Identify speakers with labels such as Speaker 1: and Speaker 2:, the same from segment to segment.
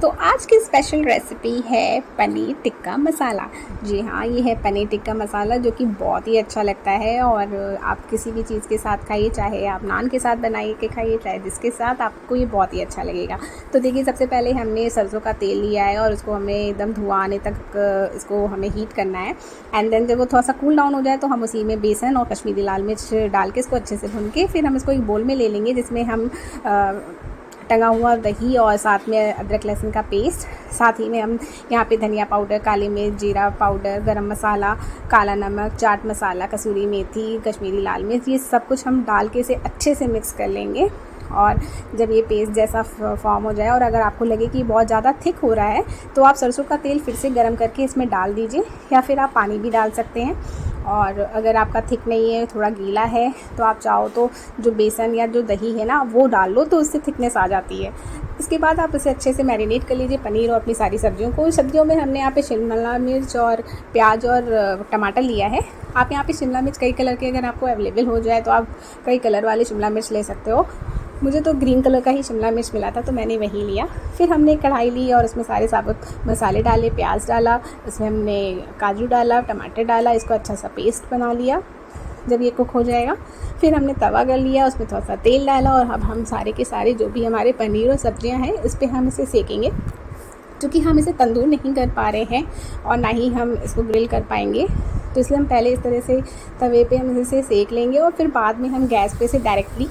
Speaker 1: तो आज की स्पेशल रेसिपी है पनीर टिक्का मसाला। जी हाँ, ये है पनीर टिक्का मसाला जो कि बहुत ही अच्छा लगता है और आप किसी भी चीज़ के साथ खाइए, चाहे आप नान के साथ बनाइए के खाइए, चाहे जिसके साथ, आपको ये बहुत ही अच्छा लगेगा। तो देखिए, सबसे पहले हमने सरसों का तेल लिया है और उसको हमें एकदम धुआं आने तक इसको हमें हीट करना है। एंड देन जब वो थोड़ा सा कूल डाउन हो जाए तो हम उसी में बेसन और कश्मीरी लाल मिर्च डाल के इसको अच्छे से भून के फिर हम इसको एक बोल में ले लेंगे, जिसमें हम टंगा हुआ दही और साथ में अदरक लहसुन का पेस्ट, साथ ही में हम यहाँ पे धनिया पाउडर, काली मिर्च, जीरा पाउडर, गरम मसाला, काला नमक, चाट मसाला, कसूरी मेथी, कश्मीरी लाल मिर्च, ये सब कुछ हम डाल के इसे अच्छे से मिक्स कर लेंगे। और जब ये पेस्ट जैसा फॉर्म हो जाए और अगर आपको लगे कि बहुत ज़्यादा थिक हो रहा है तो आप सरसों का तेल फिर से गर्म करके इसमें डाल दीजिए, या फिर आप पानी भी डाल सकते हैं। और अगर आपका थिक नहीं है, थोड़ा गीला है, तो आप चाहो तो जो बेसन या जो दही है ना वो डाल लो, तो उससे थिकनेस आ जाती है। इसके बाद आप इसे अच्छे से मैरिनेट कर लीजिए, पनीर और अपनी सारी सब्जियों को। सब्जियों में हमने यहाँ पे शिमला मिर्च और प्याज और टमाटर लिया है। आप यहाँ पे शिमला मिर्च कई कलर के अगर आपको अवेलेबल हो जाए तो आप कई कलर वाले शिमला मिर्च ले सकते हो। मुझे तो ग्रीन कलर का ही शिमला मिर्च मिला था तो मैंने वही लिया। फिर हमने कढ़ाई ली और उसमें सारे साबुत मसाले डाले, प्याज डाला, उसमें हमने काजू डाला, टमाटर डाला, इसको अच्छा सा पेस्ट बना लिया। जब ये कुक हो जाएगा फिर हमने तवा कर लिया, उसमें थोड़ा सा तेल डाला और अब हम सारे के सारे जो भी हमारे पनीर और सब्जियां हैं इस पर हम इसे सेकेंगे। क्योंकि हम इसे तंदूर नहीं कर पा रहे हैं और ना ही हम इसको ग्रिल कर पाएंगे, तो इसलिए हम पहले इस तरह से तवे पे हम इसे सेक लेंगे और फिर बाद में हम गैस पे से डायरेक्टली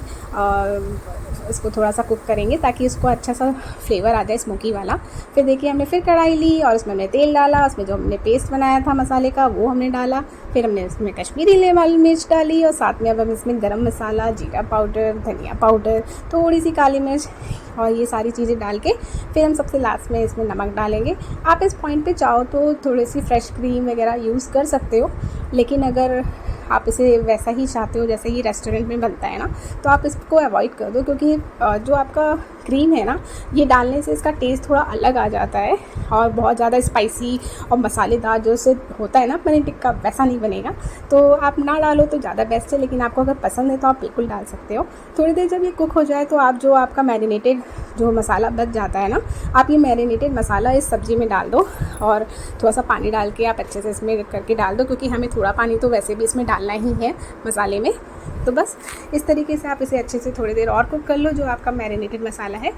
Speaker 1: इसको थोड़ा सा कुक करेंगे ताकि इसको अच्छा सा फ्लेवर आ जाए स्मोकी वाला। फिर देखिए, हमने फिर कढ़ाई ली और उसमें हमने तेल डाला, उसमें जो हमने पेस्ट बनाया था मसाले का वो हमने डाला। फिर हमने इसमें कश्मीरी लाल मिर्च डाली और साथ में अब हम इसमें गरम मसाला, जीरा पाउडर, धनिया पाउडर, थोड़ी सी काली मिर्च और ये सारी चीज़ें डाल के फिर हम सबसे लास्ट में इसमें नमक डालेंगे। आप इस पॉइंट पे चाहो तो थोड़ी सी फ्रेश क्रीम वगैरह यूज़ कर सकते हो, लेकिन अगर आप इसे वैसा ही चाहते हो जैसे ही रेस्टोरेंट में बनता है ना, तो आप इसको अवॉइड कर दो, क्योंकि जो आपका क्रीम है ना, ये डालने से इसका टेस्ट थोड़ा अलग आ जाता है और बहुत ज़्यादा स्पाइसी और मसालेदार जो से होता है ना पनीर टिक्का, वैसा नहीं बनेगा। तो आप ना डालो तो ज़्यादा बेस्ट है, लेकिन आपको अगर पसंद है तो आप बिल्कुल डाल सकते हो। थोड़ी देर जब ये कुक हो जाए तो आप जो आपका मैरिनेटेड जो मसाला बच जाता है ना, आप ये मैरिनेटेड मसाला इस सब्ज़ी में डाल दो और थोड़ा सा पानी डाल के आप अच्छे से इसमें करके डाल दो, क्योंकि हमें थोड़ा पानी तो वैसे भी इसमें डालना ही है मसाले में। तो बस इस तरीके से आप इसे अच्छे से थोड़ी देर और कुक कर लो, जो आपका मैरिनेटेड मसाला है।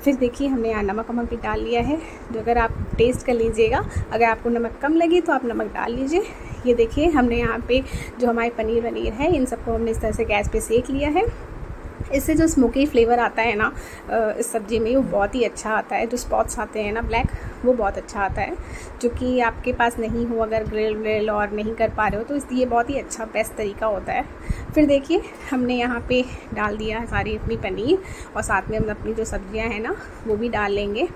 Speaker 1: फिर देखिए, हमने यहाँ नमक भी डाल लिया है, जो अगर आप टेस्ट कर लीजिएगा, अगर आपको नमक कम लगे तो आप नमक डाल लीजिए। ये देखिए, हमने यहाँ पे जो हमारे पनीर है इन सबको हमने इस तरह से गैस पे सेक लिया है। इससे जो स्मोकी फ्लेवर आता है ना इस सब्ज़ी में, वो बहुत ही अच्छा आता है। जो स्पॉट्स आते हैं ना ब्लैक, वो बहुत अच्छा आता है, जो कि आपके पास नहीं हो, अगर ग्रिल और नहीं कर पा रहे हो तो इसलिए बहुत ही अच्छा बेस्ट तरीका होता है। फिर देखिए, हमने यहाँ पे डाल दिया है सारी अपनी पनीर और साथ में हम अपनी जो सब्जियाँ हैं ना वो भी डाल लेंगे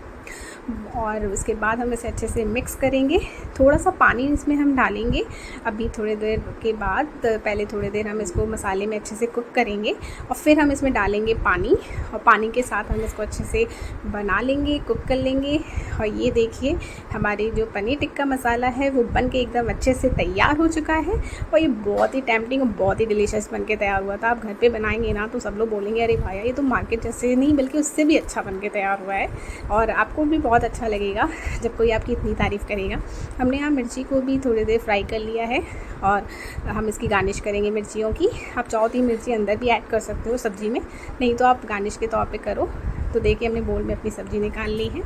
Speaker 1: और उसके बाद हम इसे अच्छे से मिक्स करेंगे। थोड़ा सा पानी इसमें हम डालेंगे अभी थोड़ी देर के बाद। पहले थोड़ी देर हम इसको मसाले में अच्छे से कुक करेंगे और फिर हम इसमें डालेंगे पानी, और पानी के साथ हम इसको अच्छे से बना लेंगे, कुक कर लेंगे। और ये देखिए, हमारी जो पनीर टिक्का मसाला है वो बन के एकदम अच्छे से तैयार हो चुका है और ये बहुत ही टेम्पटिंग और बहुत ही डिलीशियस बन के तैयार हुआ था। आप घर पे बनाएंगे ना तो सब लोग बोलेंगे, अरे भाई ये तो मार्केट जैसे नहीं बल्कि उससे भी अच्छा बन के तैयार हुआ है, और आपको भी बहुत अच्छा लगेगा जब कोई आपकी इतनी तारीफ़ करेगा। हमने यहाँ मिर्ची को भी थोड़ी देर फ्राई कर लिया है और हम इसकी गार्निश करेंगे मिर्चियों की। आप चाहो तो मिर्ची अंदर भी ऐड कर सकते हो सब्ज़ी में, नहीं तो आप गार्निश के तौर पे करो। तो देखिए, हमने बोल में अपनी सब्ज़ी निकाल ली है।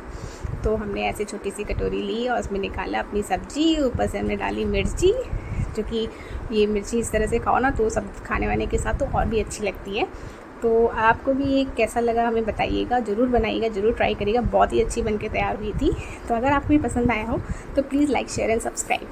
Speaker 1: तो हमने ऐसे छोटी सी कटोरी ली और उसमें निकाला अपनी सब्ज़ी, ऊपर से हमने डाली मिर्ची, जो कि ये मिर्ची इस तरह से खाओ ना तो सब खाने वाने के साथ तो और भी अच्छी लगती है। तो आपको भी ये कैसा लगा हमें बताइएगा, ज़रूर बनाइएगा, ज़रूर ट्राई करिएगा। बहुत ही अच्छी बनके तैयार हुई थी। तो अगर आपको भी पसंद आया हो तो please like, share and subscribe.